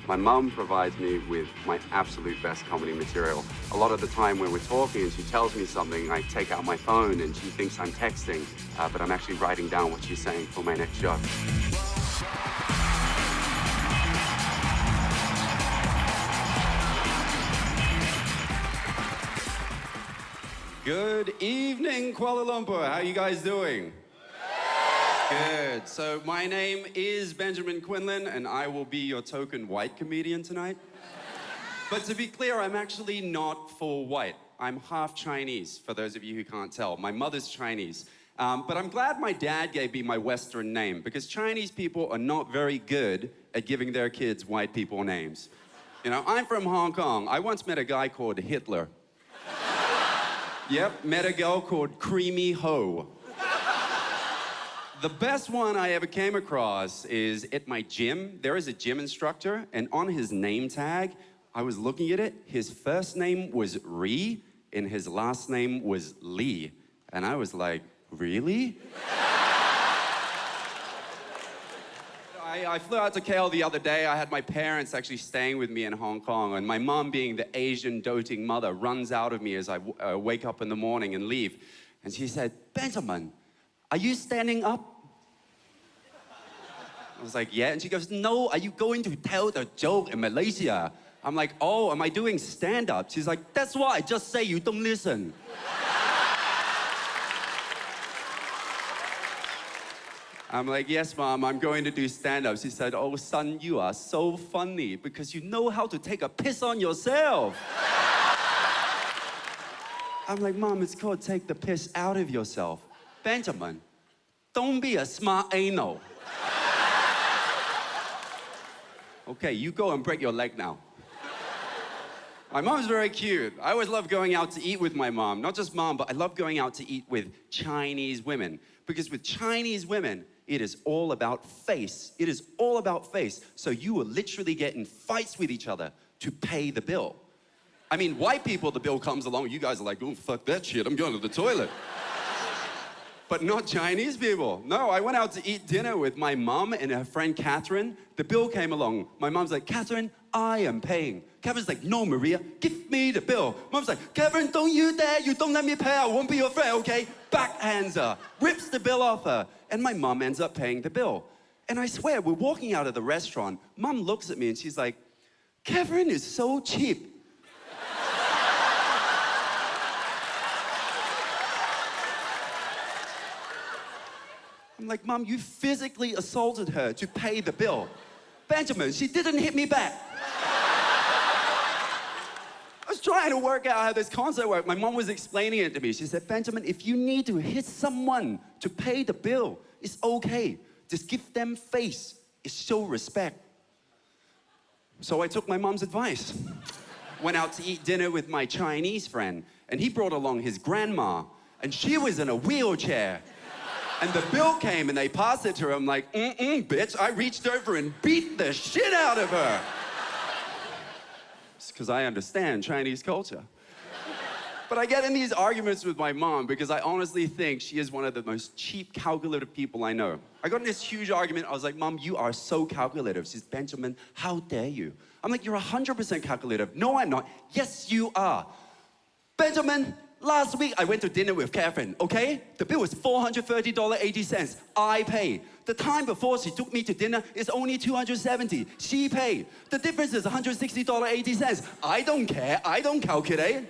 My mum provides me with my absolute best comedy material. A lot of the time when we're talking and she tells me something, I take out my phone and she thinks I'm texting, but I'm actually writing down what she's saying for my next show. Good evening, Kuala Lumpur. How are you guys doing? Good. So my name is Benjamin Quinlan, and I will be your token white comedian tonight. But to be clear, I'm actually not full white. I'm half Chinese, for those of you who can't tell. My mother's Chinese. But I'm glad my dad gave me my Western name, because Chinese people are not very good at giving their kids white people names. You know, I'm from Hong Kong. I once met a guy called Hitler. Yep, met a girl called Creamy Ho. The best one I ever came across is at my gym. There is a gym instructor, and on his name tag, I was looking at it, his first name was Ri, and his last name was Lee. And I was like, really? I flew out to KL the other day. I had my parents actually staying with me in Hong Kong, and my mom, being the Asian doting mother, runs out of me as I wake up in the morning and leave. And she said, Benjamin, are you standing up? I was like, yeah. And she goes, no, are you going to tell the joke in Malaysia? I'm like, oh, am I doing stand-up? She's like, that's why I just say you don't listen. I'm like, yes, Mom, I'm going to do stand-up. She said, oh, son, you are so funny because you know how to take a piss on yourself. I'm like, Mom, it's called take the piss out of yourself. Benjamin, don't be a smart anal. Okay, you go and break your leg now. My mom's very cute. I always love going out to eat with my mom. Not just mom, but I love going out to eat with Chinese women. Because with Chinese women, it is all about face. It is all about face. So you will literally get in fights with each other to pay the bill. I mean, white people, the bill comes along, you guys are like, oh, fuck that shit, I'm going to the toilet. But not Chinese people. No, I went out to eat dinner with my mom and her friend Catherine. The bill came along. My mom's like, Catherine, I am paying. Catherine's like, no, Maria, give me the bill. Mom's like, Catherine, don't you dare. You don't let me pay. I won't be your friend, okay? Backhands her, rips the bill off her. And my mom ends up paying the bill. And I swear, we're walking out of the restaurant. Mom looks at me and she's like, Catherine is so cheap. I'm like, Mom, you physically assaulted her to pay the bill. Benjamin, she didn't hit me back. I was trying to work out how this concept worked. My mom was explaining it to me. She said, Benjamin, if you need to hit someone to pay the bill, it's okay. Just give them face. It's show respect. So I took my mom's advice. Went out to eat dinner with my Chinese friend, and he brought along his grandma, and she was in a wheelchair. And the bill came and they passed it to her. I'm like, bitch. I reached over and beat the shit out of her. It's because I understand Chinese culture. But I get in these arguments with my mom because I honestly think she is one of the most cheap, calculative people I know. I got in this huge argument. I was like, Mom, you are so calculative. She's, Benjamin, how dare you? I'm like, you're 100% calculative. No, I'm not. Yes, you are. Benjamin, last week, I went to dinner with Catherine, okay? The bill was $430.80. I pay. The time before she took me to dinner is only $270. She paid. The difference is $160.80. I don't care. I don't calculate.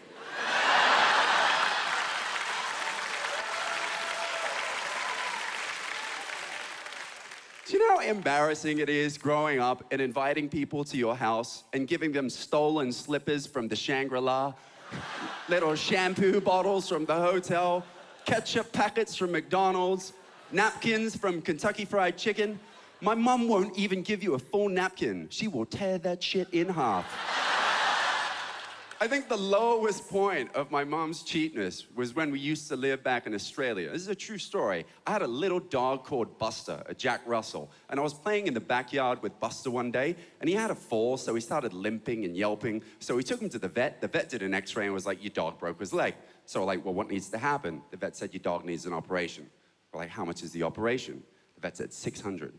Do you know how embarrassing it is growing up and inviting people to your house and giving them stolen slippers from the Shangri-La? Little shampoo bottles from the hotel, ketchup packets from McDonald's, napkins from Kentucky Fried Chicken. My mom won't even give you a full napkin. She will tear that shit in half. I think the lowest point of my mom's cheapness was when we used to live back in Australia. This is a true story. I had a little dog called Buster, a Jack Russell, and I was playing in the backyard with Buster one day, and he had a fall, so he started limping and yelping. So we took him to the vet. The vet did an x-ray and was like, your dog broke his leg. So we're like, well, what needs to happen? The vet said, your dog needs an operation. We're like, how much is the operation? The vet said, $600.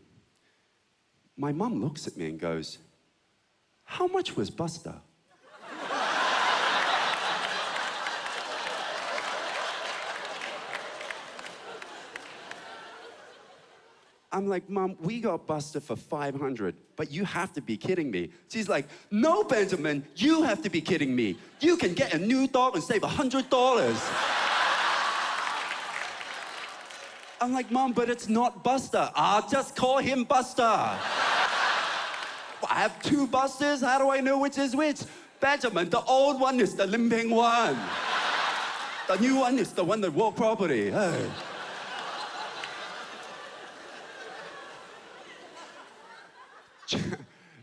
My mom looks at me and goes, how much was Buster? I'm like, Mom, we got Buster for 500, but you have to be kidding me. She's like, no, Benjamin, you have to be kidding me. You can get a new dog and save $100. I'm like, Mom, but it's not Buster. I'll just call him Buster. I have two Busters, how do I know which is which? Benjamin, the old one is the limping one. The new one is the one that walked property. Hey.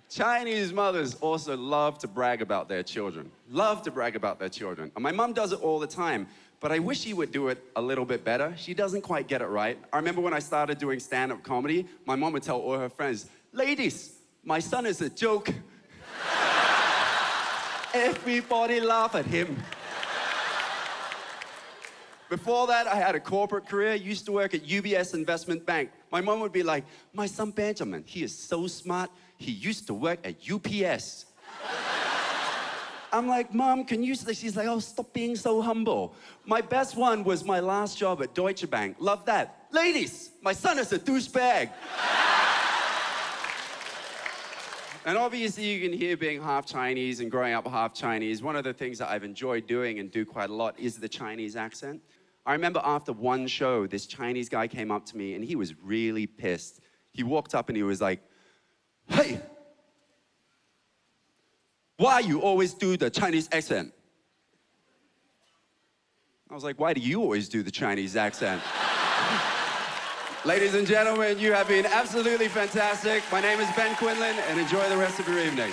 Chinese mothers also love to brag about their children. Love to brag about their children. And my mom does it all the time, but I wish she would do it a little bit better. She doesn't quite get it right. I remember when I started doing stand-up comedy, my mom would tell all her friends, ladies, my son is a joke. Everybody laugh at him. Before that, I had a corporate career, used to work at UBS Investment Bank. My mom would be like, my son Benjamin, he is so smart, he used to work at UPS. I'm like, Mom, can you, she's like, oh, stop being so humble. My best one was my last job at Deutsche Bank. Love that. Ladies, my son is a douchebag. And obviously you can hear being half Chinese and growing up half Chinese, one of the things that I've enjoyed doing and do quite a lot is the Chinese accent. I remember after one show, this Chinese guy came up to me and he was really pissed. He walked up and he was like, hey, why you always do the Chinese accent? I was like, why do you always do the Chinese accent? Ladies and gentlemen, you have been absolutely fantastic. My name is Ben Quinlan, and enjoy the rest of your evening.